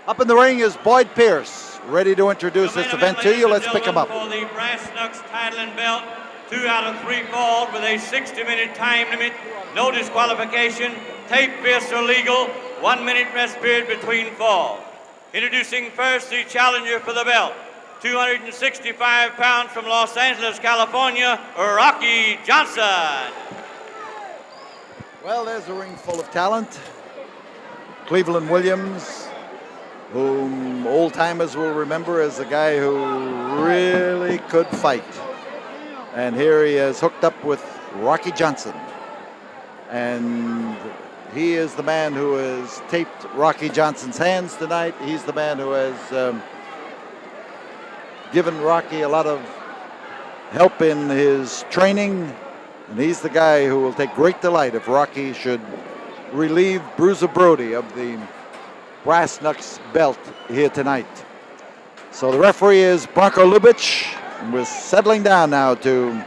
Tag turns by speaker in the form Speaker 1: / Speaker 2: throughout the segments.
Speaker 1: Up in the ring is Boyd Pierce, ready to introduce this event to you. Let's pick him up.
Speaker 2: For the brass knucks title and belt, 2 out of 3 falls with a 60-minute time limit, no disqualification, tape fists are legal, 1 minute rest period between falls. Introducing first the challenger for the belt, 265 pounds from Los Angeles, California, Rocky Johnson.
Speaker 1: Well, there's a ring full of talent. Cleveland Williams, whom old-timers will remember as a guy who really could fight. And here he is hooked up with Rocky Johnson. And he is the man who has taped Rocky Johnson's hands tonight. He's the man who has given Rocky a lot of help in his training. And he's the guy who will take great delight if Rocky should relieve Bruiser Brody of the brass knucks belt here tonight. So the referee is Bronco Lubitsch. We're settling down now to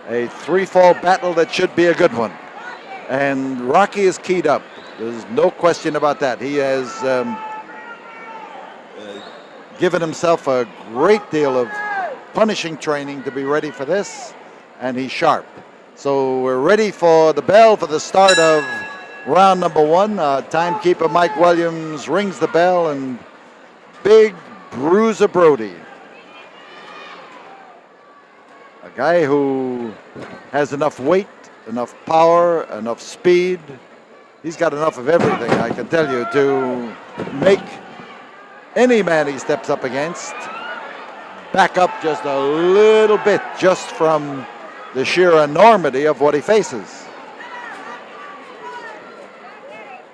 Speaker 1: a 3-fall battle that should be a good one. And Rocky is keyed up. There's no question about that. He has given himself a great deal of punishing training to be ready for this, and he's sharp. So we're ready for the bell for the start of round number 1. Timekeeper Mike Williams rings the bell, and big Bruiser Brody, a guy who has enough weight, enough power, enough speed. He's got enough of everything, I can tell you, to make any man he steps up against back up just a little bit, just from the sheer enormity of what he faces.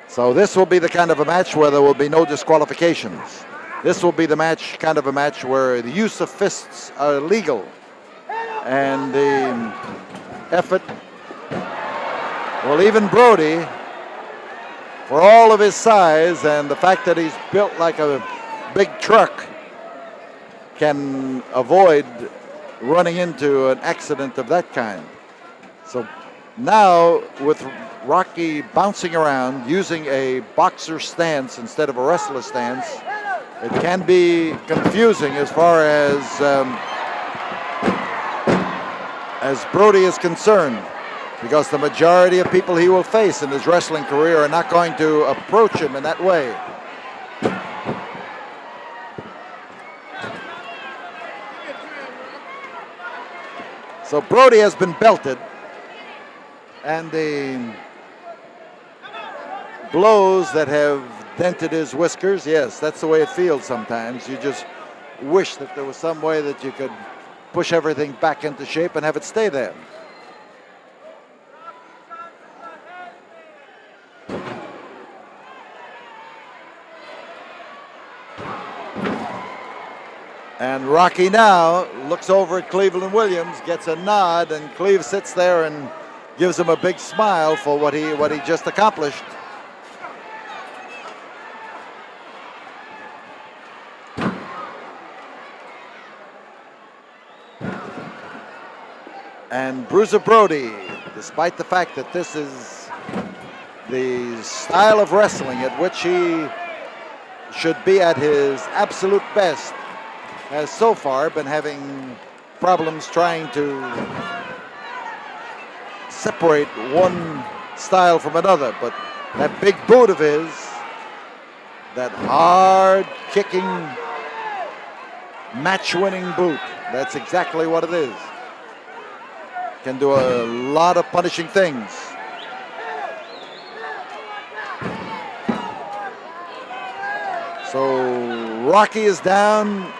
Speaker 1: So this will be the kind of a match where there will be no disqualifications. This will be the kind of a match where the use of fists are legal. And the effort, well, even Brody, for all of his size and the fact that he's built like a big truck, can avoid running into an accident of that kind. So now with Rocky bouncing around using a boxer stance instead of a wrestler stance, it can be confusing as far as Brody is concerned, because the majority of people he will face in his wrestling career are not going to approach him in that way. So Brody has been belted, and the blows that have dented his whiskers, yes, that's the way it feels sometimes. You just wish that there was some way that you could push everything back into shape and have it stay there. And Rocky now looks over at Cleveland Williams, gets a nod, and Cleve sits there and gives him a big smile for what he just accomplished. And Bruiser Brody, despite the fact that this is the style of wrestling at which he should be at his absolute best, has so far been having problems trying to separate one style from another. But that big boot of his, that hard-kicking, match-winning boot, that's exactly what it is. Can do a lot of punishing things. So Rocky is down,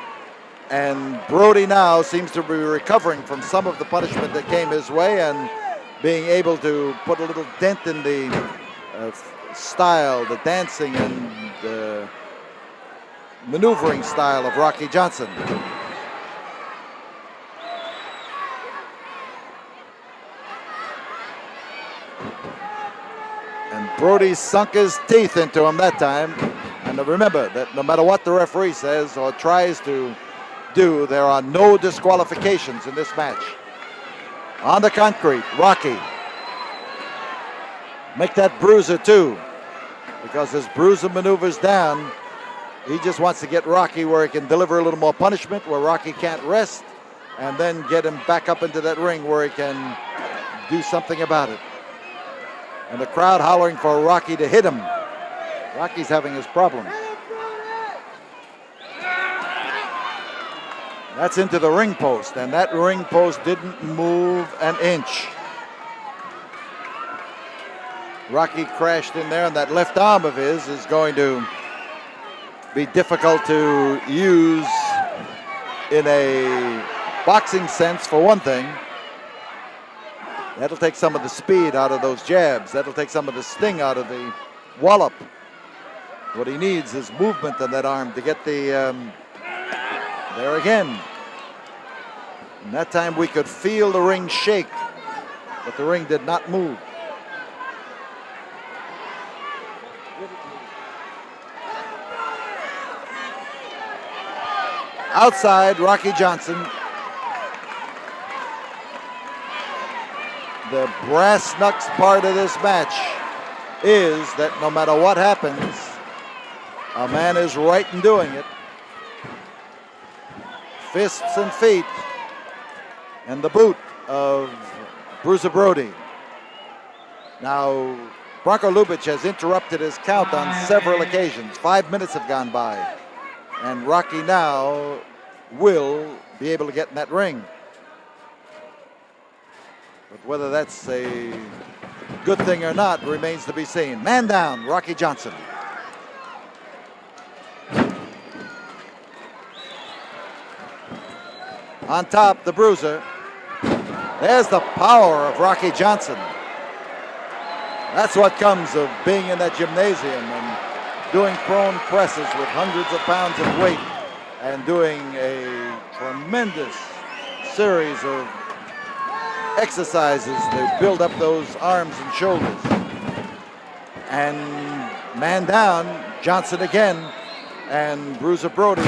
Speaker 1: and Brody now seems to be recovering from some of the punishment that came his way and being able to put a little dent in the style, the dancing and the maneuvering style of Rocky Johnson. And Brody sunk his teeth into him that time. And remember that no matter what the referee says or tries to do, there are no disqualifications in this match. On the concrete, Rocky. Make that Bruiser too, because as Bruiser maneuvers down, He just wants to get Rocky where he can deliver a little more punishment, where Rocky can't rest, and then get him back up into that ring where he can do something about it. And the crowd hollering for Rocky to hit him. Rocky's having his problem. That's into the ring post, and that ring post didn't move an inch. Rocky crashed in there, and that left arm of his is going to be difficult to use in a boxing sense, for one thing. That'll take some of the speed out of those jabs. That'll take some of the sting out of the wallop. What he needs is movement on that arm to get the, there again. And that time we could feel the ring shake, but the ring did not move. Outside, Rocky Johnson. The brass knucks part of this match is that no matter what happens, a man is right in doing it. Fists and feet, and the boot of Bruiser Brody. Now, Bronco Lubitsch has interrupted his count on several occasions. 5 minutes have gone by. And Rocky now will be able to get in that ring. But whether that's a good thing or not remains to be seen. Man down, Rocky Johnson. On top, the Bruiser. There's the power of Rocky Johnson. That's what comes of being in that gymnasium and doing prone presses with hundreds of pounds of weight and doing a tremendous series of exercises to build up those arms and shoulders. And man down, Johnson again, and Bruiser Brody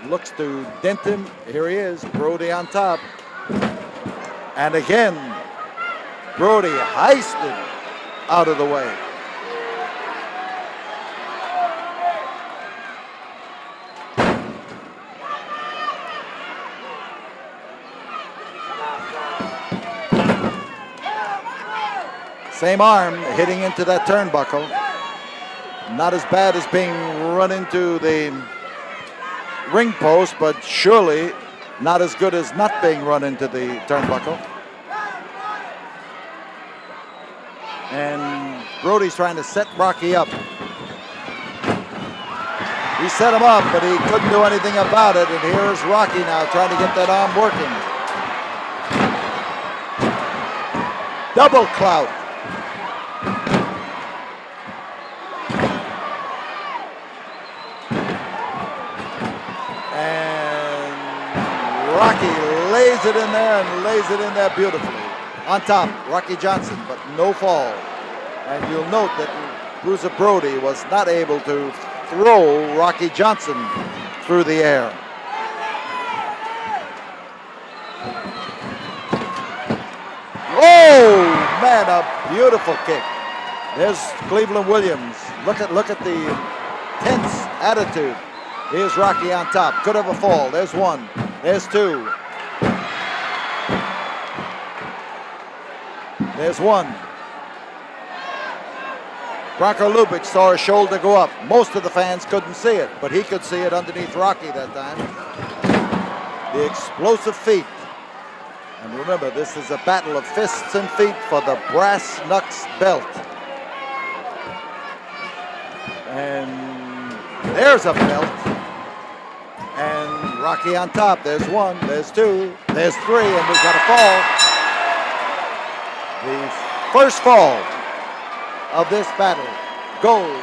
Speaker 1: looks to dent him. Here he is, Brody on top. And again, Brody heisted out of the way. Same arm hitting into that turnbuckle. Not as bad as being run into the ring post, but surely not as good as not being run into the turnbuckle. And Brody's trying to set Rocky up. He set him up, but he couldn't do anything about it. And here's Rocky now trying to get that arm working. Double clout. Rocky lays it in there and lays it in there beautifully. On top, Rocky Johnson, but no fall. And you'll note that Bruiser Brody was not able to throw Rocky Johnson through the air. Oh, man, a beautiful kick. There's Cleveland Williams. Look at the tense attitude. Here's Rocky on top. Could have a fall. There's one. There's two. There's one. Bronco Lubitsch saw his shoulder go up. Most of the fans couldn't see it, but he could see it underneath Rocky that time. The explosive feet. And remember, this is a battle of fists and feet for the brass knucks belt. And there's a belt. And Rocky on top. There's one, there's two, there's three, and we've got a fall. The first fall of this battle goes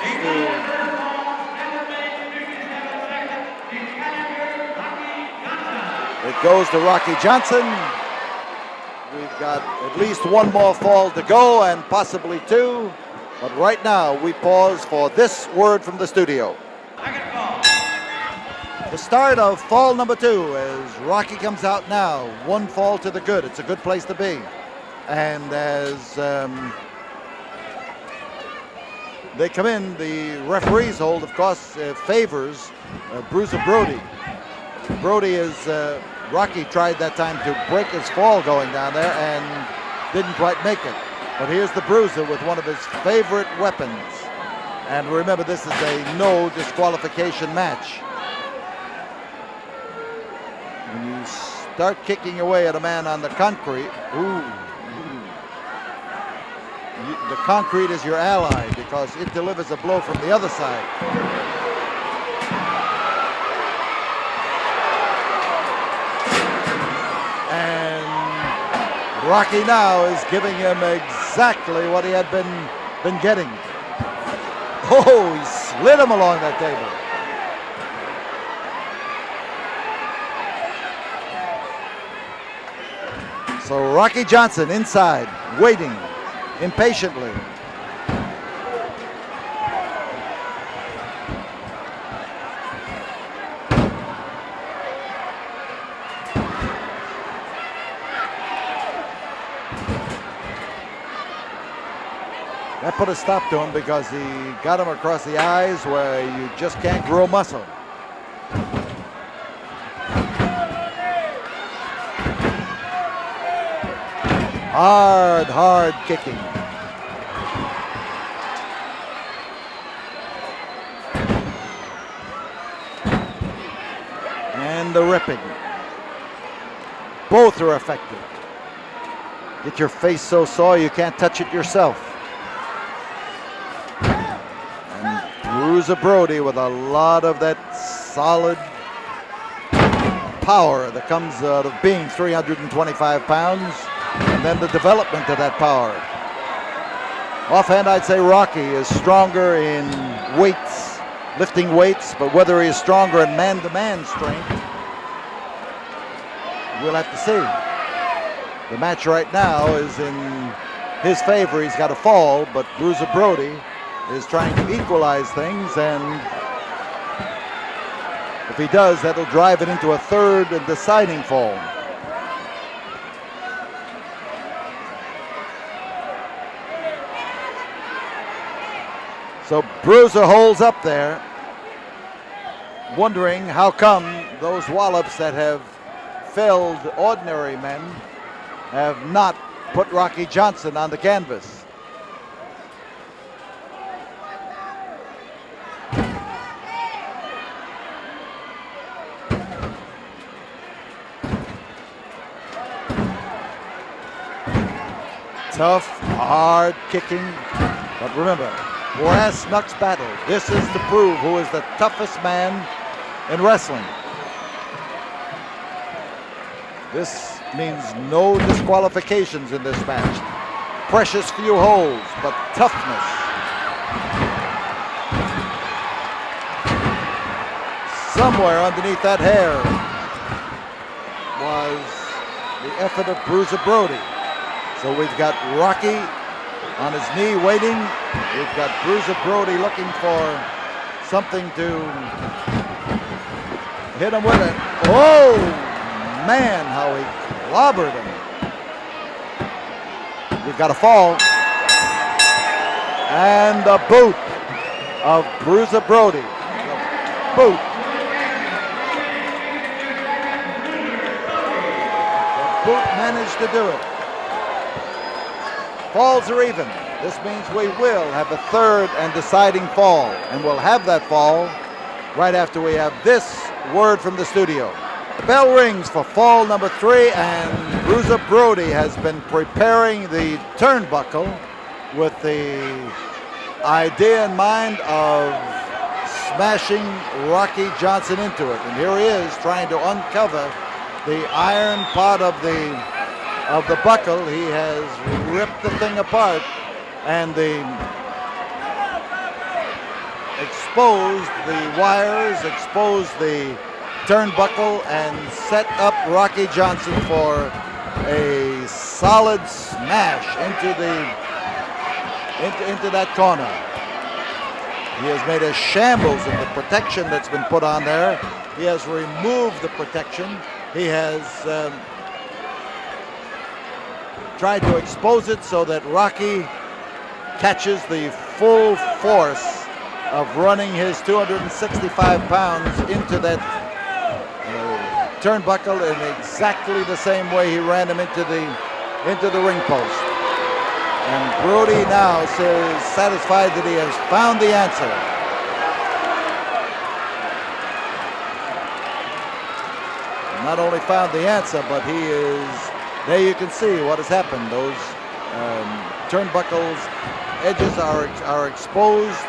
Speaker 1: to Rocky Johnson. We've got at least one more fall to go and possibly two. But right now we pause for this word from the studio. The start of fall number two as Rocky comes out now. One fall to the good. It's a good place to be. And as they come in, the referee's hold, of course, favors Bruiser Brody. Brody is, Rocky tried that time to break his fall going down there and didn't quite make it. But here's the Bruiser with one of his favorite weapons. And remember, this is a no disqualification match. When you start kicking away at a man on the concrete, the concrete is your ally because it delivers a blow from the other side. And Rocky now is giving him exactly what he had been getting. Oh, he slid him along that table. So Rocky Johnson inside, waiting impatiently. That put a stop to him because he got him across the eyes where you just can't grow muscle. Hard kicking. And the ripping. Both are effective. Get your face so sore you can't touch it yourself. And Bruiser Brody with a lot of that solid power that comes out of being 325 pounds. And then the development of that power. Offhand, I'd say Rocky is stronger in weights, lifting weights, but whether he is stronger in man-to-man strength, we'll have to see. The match right now is in his favor. He's got a fall, but Bruiser Brody is trying to equalize things, and if he does, that'll drive it into a third and deciding fall. So Bruiser holds up there, wondering how come those wallops that have felled ordinary men have not put Rocky Johnson on the canvas. Tough, hard kicking, but remember, brass knucks battle. This is to prove who is the toughest man in wrestling. This means no disqualifications in this match. Precious few holds, but toughness. Somewhere underneath that hair was the effort of Bruiser Brody. So we've got Rocky on his knee waiting. We've got Bruiser Brody looking for something to hit him with it. Oh, man, how he clobbered him. We've got a fall. And the boot of Bruiser Brody. The boot. The boot managed to do it. Falls are even. This means we will have a third and deciding fall, and we'll have that fall right after we have this word from the studio. The bell rings for fall number 3, and Bruiser Brody has been preparing the turnbuckle with the idea in mind of smashing Rocky Johnson into it. And here he is trying to uncover the iron part of the buckle. He has ripped the thing apart and exposed the wires, exposed the turnbuckle, and set up Rocky Johnson for a solid smash into that corner. He has made a shambles of the protection that's been put on there. He has removed the protection. He has tried to expose it so that Rocky catches the full force of running his 265 pounds into that turnbuckle in exactly the same way he ran him into the ring post. And Brody now is satisfied that he has found the answer. Not only found the answer, but he is, there you can see what has happened. Those turnbuckles edges are exposed.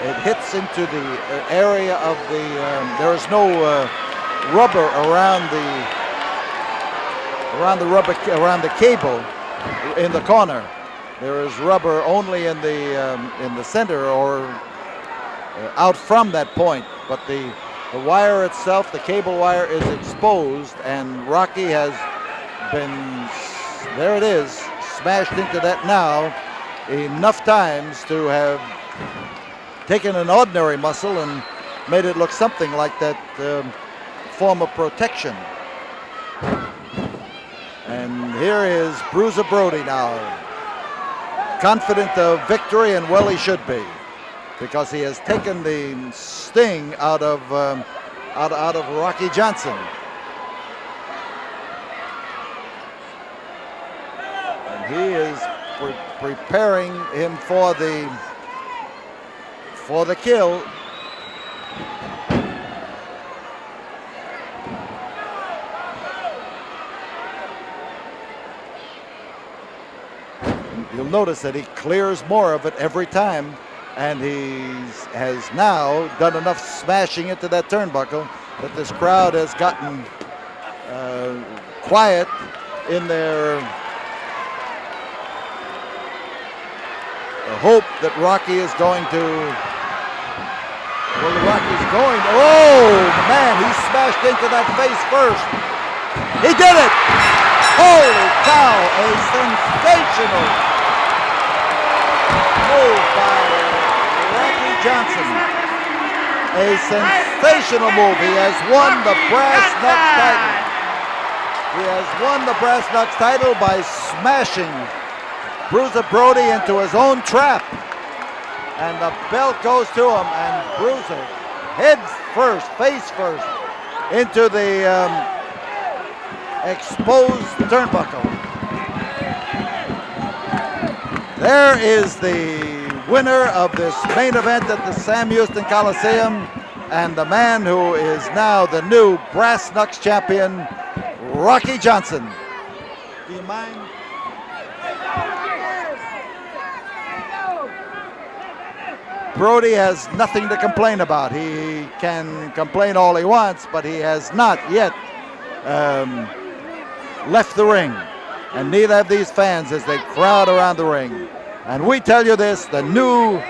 Speaker 1: It hits into the area of the, there is no rubber around the cable in the corner. There is rubber only in the center or out from that point, but the wire itself, the cable wire, is exposed, and Rocky has been, there it is, smashed into that now enough times to have taken an ordinary muscle and made it look something like that form of protection. And here is Bruiser Brody now, confident of victory, and well he should be, because he has taken the sting out of Rocky Johnson. And he is preparing him for the kill. You'll notice that he clears more of it every time, and he has now done enough smashing into that turnbuckle that this crowd has gotten quiet in their hope that Rocky is going to, well, Rocky's going, oh man, he smashed into that face first. He did it! Holy cow, a sensational move by Rocky Johnson. A sensational move. He has won the Brass Knucks title. He has won the Brass Knucks title by smashing Bruiser Brody into his own trap. And the belt goes to him, and Bruiser head first, face first, into the exposed turnbuckle. There is the winner of this main event at the Sam Houston Coliseum, and the man who is now the new Brass Knucks champion, Rocky Johnson. Do you mind? Brody has nothing to complain about. He can complain all he wants, but he has not yet left the ring. And neither have these fans as they crowd around the ring. And we tell you this, the new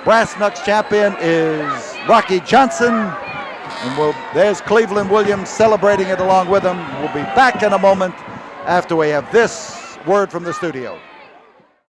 Speaker 1: Brass Knucks champion is Rocky Johnson. And there's Cleveland Williams celebrating it along with him. We'll be back in a moment after we have this word from the studio.